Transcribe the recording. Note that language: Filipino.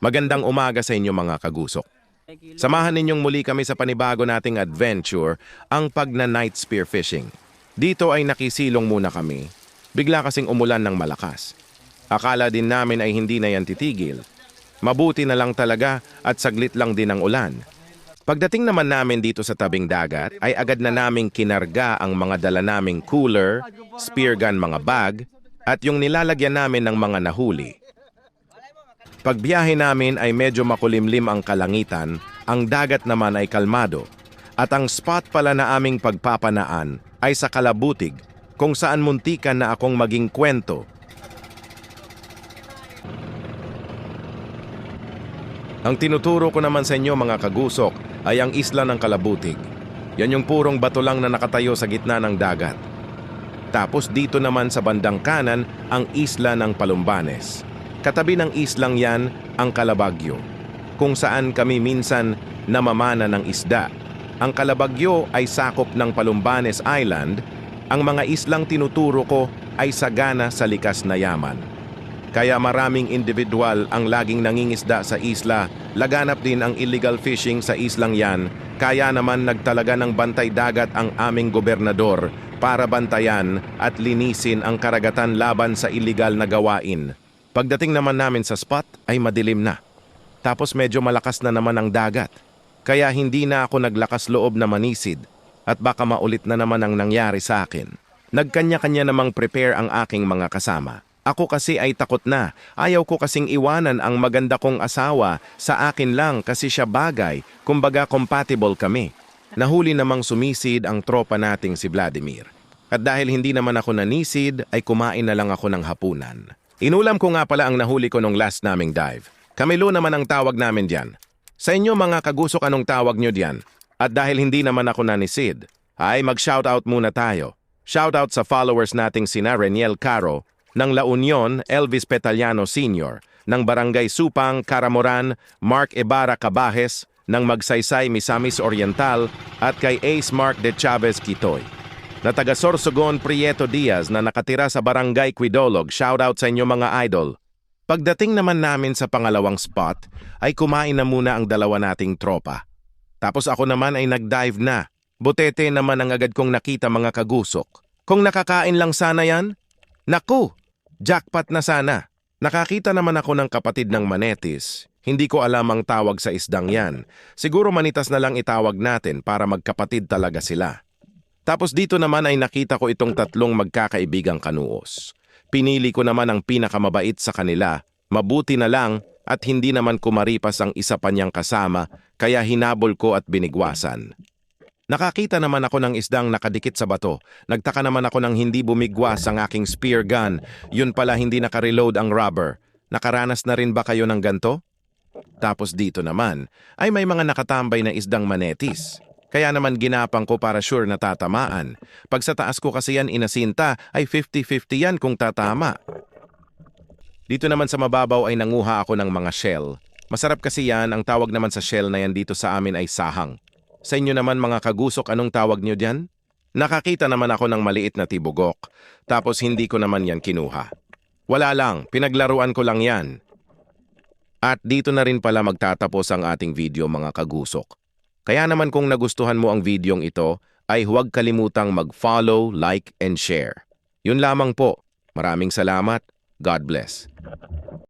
Magandang umaga sa inyo mga kagusok. Samahan ninyong muli kami sa panibago nating adventure, ang pagna-night spearfishing. Dito ay nakisilong muna kami. Bigla kasing umulan ng malakas. Akala din namin ay hindi na yan titigil. Mabuti na lang talaga at saglit lang din ang ulan. Pagdating naman namin dito sa tabing dagat, ay agad na naming kinarga ang mga dala naming cooler, spear gun mga bag, at yung nilalagyan namin ng mga nahuli. Pagbiyahe namin ay medyo makulimlim ang kalangitan, ang dagat naman ay kalmado, at ang spot pala na aming pagpapanaan ay sa Kalabutig, kung saan muntikan na akong maging kwento. Ang tinuturo ko naman sa inyo mga kagusok ay ang isla ng Kalabutig. Yan yung purong bato lang na nakatayo sa gitna ng dagat. Tapos dito naman sa bandang kanan ang isla ng Palumbanes. Katabi ng islang yan ang Calabagyo, kung saan kami minsan namamana ng isda. Ang Calabagyo ay sakop ng Palumbanes Island. Ang mga islang tinuturo ko ay sagana sa likas na yaman. Kaya maraming individual ang laging nangingisda sa isla, laganap din ang illegal fishing sa islang yan, kaya naman nagtalaga ng bantay dagat ang aming gobernador para bantayan at linisin ang karagatan laban sa illegal na gawain. Pagdating naman namin sa spot ay madilim na. Tapos medyo malakas na naman ang dagat. Kaya hindi na ako naglakas loob na manisid at baka maulit na naman ang nangyari sa akin. Nagkanya-kanya namang prepare ang aking mga kasama. Ako kasi ay takot na. Ayaw ko kasing iwanan ang maganda kong asawa sa akin lang kasi siya bagay, kumbaga compatible kami. Nahuli namang sumisid ang tropa nating si Vladimir. At dahil hindi naman ako nanisid ay kumain na lang ako ng hapunan. Inulam ko nga pala ang nahuli ko nung last naming dive. Kamilo naman ang tawag namin diyan. Sa inyo mga kagusok anong tawag nyo diyan? At dahil hindi naman ako nanisid, ay mag-shoutout muna tayo. Shoutout sa followers nating sina Reniel Caro, ng La Union, Elvis Petaliano Sr., ng Barangay Supang, Caramoran, Mark Ibarra Cabajes, ng Magsaysay, Misamis Oriental, at kay Ace Mark de Chavez Quitoy. Na taga Sorsogon Prieto Diaz na nakatira sa Barangay Quidolog, shoutout sa inyo mga idol. Pagdating naman namin sa pangalawang spot, ay kumain na muna ang dalawa nating tropa. Tapos ako naman ay nag-dive na. Butete naman ang agad kong nakita mga kagusok. Kung nakakain lang sana yan, naku, jackpot na sana. Nakakita naman ako ng kapatid ng manetis. Hindi ko alam ang tawag sa isdang yan. Siguro manitas na lang itawag natin para magkapatid talaga sila. Tapos dito naman ay nakita ko itong tatlong magkakaibigang kanuos. Pinili ko naman ang pinakamabait sa kanila, mabuti na lang at hindi naman kumaripas ang isa pa niyang kasama, kaya hinabol ko at binigwasan. Nakakita naman ako ng isdang nakadikit sa bato. Nagtaka naman ako nang hindi bumigwas ang aking spear gun, yun pala hindi nakareload ang rubber. Nakaranas na rin ba kayo ng ganto? Tapos dito naman ay may mga nakatambay na isdang manetis. Kaya naman ginapang ko para sure na tatamaan. Pag sa taas ko kasi yan inasinta, ay 50-50 yan kung tatama. Dito naman sa mababaw ay nanguha ako ng mga shell. Masarap kasi yan, ang tawag naman sa shell na yan dito sa amin ay sahang. Sa inyo naman mga kagusok, anong tawag nyo dyan? Nakakita naman ako ng maliit na tibugok. Tapos hindi ko naman yan kinuha. Wala lang, pinaglaruan ko lang yan. At dito na rin pala magtatapos ang ating video mga kagusok. Kaya naman kung nagustuhan mo ang videong ito, ay huwag kalimutang mag-follow, like, and share. Yun lamang po. Maraming salamat. God bless.